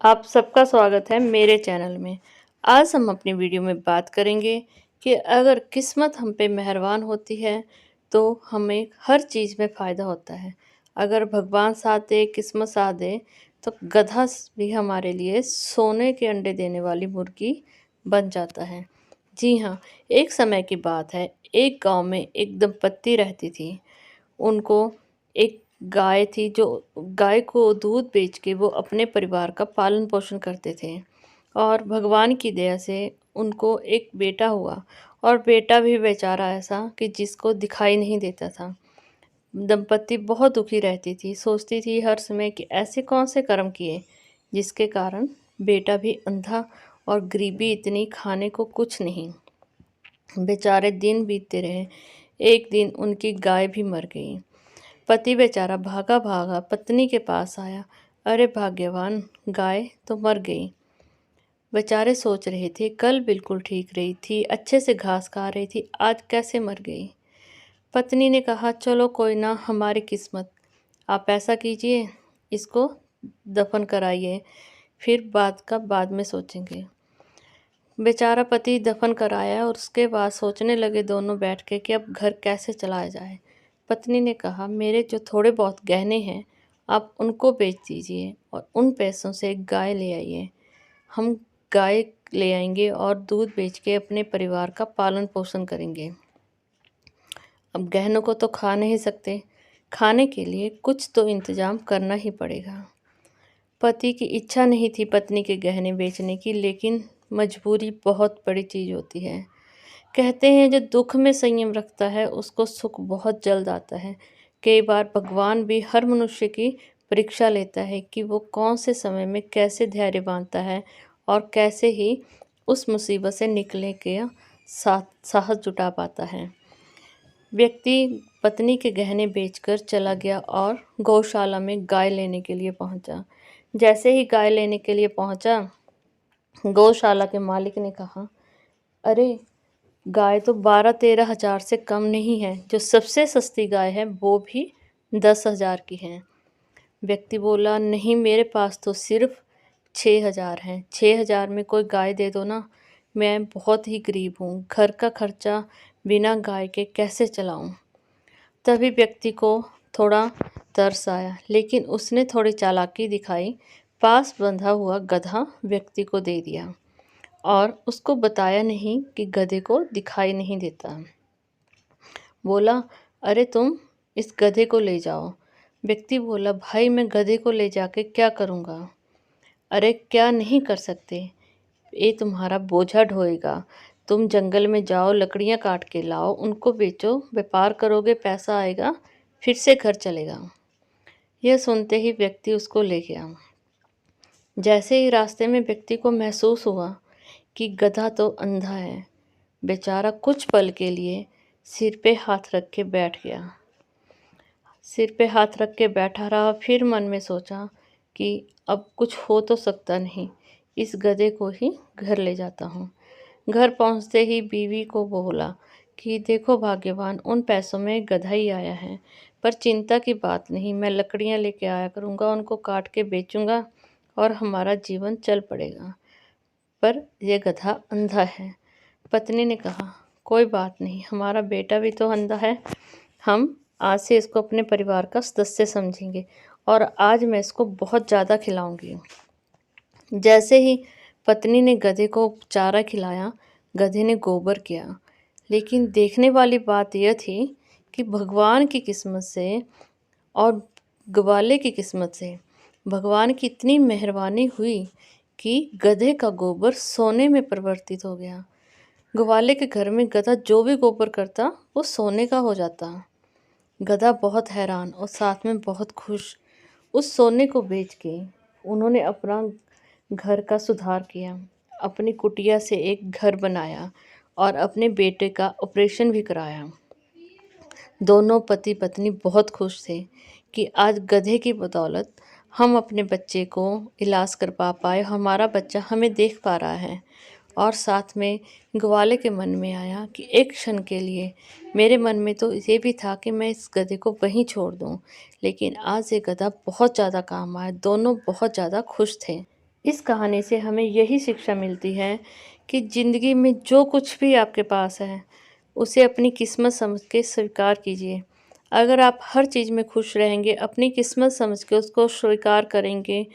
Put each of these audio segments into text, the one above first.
आप सबका स्वागत है मेरे चैनल में। आज हम अपनी वीडियो में बात करेंगे कि अगर किस्मत हम पे मेहरबान होती है, तो हमें हर चीज़ में फ़ायदा होता है। अगर भगवान साथ दे, किस्मत साथ दे, तो गधा भी हमारे लिए सोने के अंडे देने वाली मुर्गी बन जाता है। जी हाँ, एक समय की बात है, एक गाँव में एक दंपत्ति रहती थी। उनको एक गाय थी, जो गाय को दूध बेच के वो अपने परिवार का पालन पोषण करते थे और भगवान की दया से उनको एक बेटा हुआ। और बेटा भी बेचारा ऐसा कि जिसको दिखाई नहीं देता था। दंपत्ति बहुत दुखी रहती थी, सोचती थी हर समय कि ऐसे कौन से कर्म किए जिसके कारण बेटा भी अंधा और गरीबी इतनी, खाने को कुछ नहीं। बेचारे दिन बीतते रहे। एक दिन उनकी गाय भी मर गई। पति बेचारा भागा भागा पत्नी के पास आया। अरे भाग्यवान, गाय तो मर गई। बेचारे सोच रहे थे, कल बिल्कुल ठीक रही थी, अच्छे से घास खा रही थी, आज कैसे मर गई। पत्नी ने कहा, चलो कोई ना, हमारी किस्मत। आप ऐसा कीजिए, इसको दफन कराइए, फिर बात का बाद में सोचेंगे। बेचारा पति दफन कराया और उसके बाद सोचने लगे दोनों बैठ के कि अब घर कैसे चलाया जाए। पत्नी ने कहा, मेरे जो थोड़े बहुत गहने हैं, आप उनको बेच दीजिए और उन पैसों से एक गाय ले आइए। हम गाय ले आएंगे और दूध बेच के अपने परिवार का पालन पोषण करेंगे। अब गहनों को तो खा नहीं सकते, खाने के लिए कुछ तो इंतजाम करना ही पड़ेगा। पति की इच्छा नहीं थी पत्नी के गहने बेचने की, लेकिन मजबूरी बहुत बड़ी चीज़ होती है। कहते हैं, जो दुख में संयम रखता है उसको सुख बहुत जल्द आता है। कई बार भगवान भी हर मनुष्य की परीक्षा लेता है कि वो कौन से समय में कैसे धैर्य बांधता है और कैसे ही उस मुसीबत से निकलने के साहस जुटा पाता है। व्यक्ति पत्नी के गहने बेचकर चला गया और गौशाला में गाय लेने के लिए पहुंचा। जैसे ही गाय लेने के लिए पहुंचा, गौशाला के मालिक ने कहा, अरे, गाय तो 12-13 हज़ार से कम नहीं है, जो सबसे सस्ती गाय है वो भी 10 हज़ार की है। व्यक्ति बोला, नहीं, मेरे पास तो सिर्फ 6 हज़ार हैं। 6 हज़ार में कोई गाय दे दो ना, मैं बहुत ही गरीब हूँ, घर का खर्चा बिना गाय के कैसे चलाऊँ। तभी व्यक्ति को थोड़ा तरस आया, लेकिन उसने थोड़ी चालाकी दिखाई। पास बंधा हुआ गधा व्यक्ति को दे दिया और उसको बताया नहीं कि गधे को दिखाई नहीं देता। बोला, अरे तुम इस गधे को ले जाओ। व्यक्ति बोला, भाई मैं गधे को ले जाके क्या करूँगा। अरे क्या नहीं कर सकते, ये तुम्हारा बोझा ढोएगा। तुम जंगल में जाओ, लकड़ियाँ काट के लाओ, उनको बेचो, व्यापार करोगे, पैसा आएगा, फिर से घर चलेगा। यह सुनते ही व्यक्ति उसको ले गया। जैसे ही रास्ते में व्यक्ति को महसूस हुआ कि गधा तो अंधा है, बेचारा कुछ पल के लिए सिर पे हाथ रख के बैठ गया। सिर पे हाथ रख के बैठा रहा, फिर मन में सोचा कि अब कुछ हो तो सकता नहीं, इस गधे को ही घर ले जाता हूँ। घर पहुँचते ही बीवी को बोला कि देखो भाग्यवान, उन पैसों में गधा ही आया है, पर चिंता की बात नहीं, मैं लकड़ियाँ लेके आया करूँगा, उनको काट के बेचूँगा और हमारा जीवन चल पड़ेगा। पर यह गधा अंधा है। पत्नी ने कहा, कोई बात नहीं, हमारा बेटा भी तो अंधा है, हम आज से इसको अपने परिवार का सदस्य समझेंगे और आज मैं इसको बहुत ज़्यादा खिलाऊंगी। जैसे ही पत्नी ने गधे को चारा खिलाया, गधे ने गोबर किया। लेकिन देखने वाली बात यह थी कि भगवान की किस्मत से और ग्वाले की किस्मत से भगवान की इतनी मेहरबानी हुई कि गधे का गोबर सोने में परिवर्तित हो गया। ग्वाले के घर में गधा जो भी गोबर करता वो सोने का हो जाता। गधा बहुत हैरान और साथ में बहुत खुश। उस सोने को बेच के उन्होंने अपना घर का सुधार किया, अपनी कुटिया से एक घर बनाया और अपने बेटे का ऑपरेशन भी कराया। दोनों पति पत्नी बहुत खुश थे कि आज गधे की बदौलत हम अपने बच्चे को इलाज कर पाए, हमारा बच्चा हमें देख पा रहा है। और साथ में ग्वाले के मन में आया कि एक क्षण के लिए मेरे मन में तो ये भी था कि मैं इस गधे को वहीं छोड़ दूं, लेकिन आज ये गधा बहुत ज़्यादा काम आया। दोनों बहुत ज़्यादा खुश थे। इस कहानी से हमें यही शिक्षा मिलती है कि ज़िंदगी में जो कुछ भी आपके पास है, उसे अपनी किस्मत समझ के स्वीकार कीजिए। अगर आप हर चीज़ में खुश रहेंगे, अपनी किस्मत समझ के उसको स्वीकार करेंगे,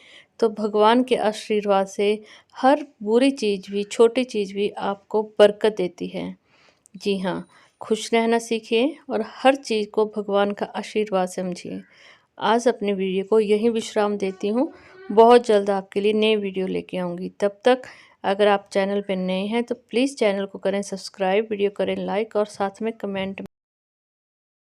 तो भगवान के आशीर्वाद से हर बुरी चीज़ भी, छोटी चीज़ भी आपको बरकत देती है। जी हाँ, खुश रहना सीखिए और हर चीज़ को भगवान का आशीर्वाद समझिए। आज अपने वीडियो को यहीं विश्राम देती हूँ। बहुत जल्द आपके लिए नई वीडियो लेके आऊँगी। तब तक अगर आप चैनल पे नए हैं तो प्लीज़ चैनल को करें सब्सक्राइब, वीडियो करें लाइक और साथ में कमेंट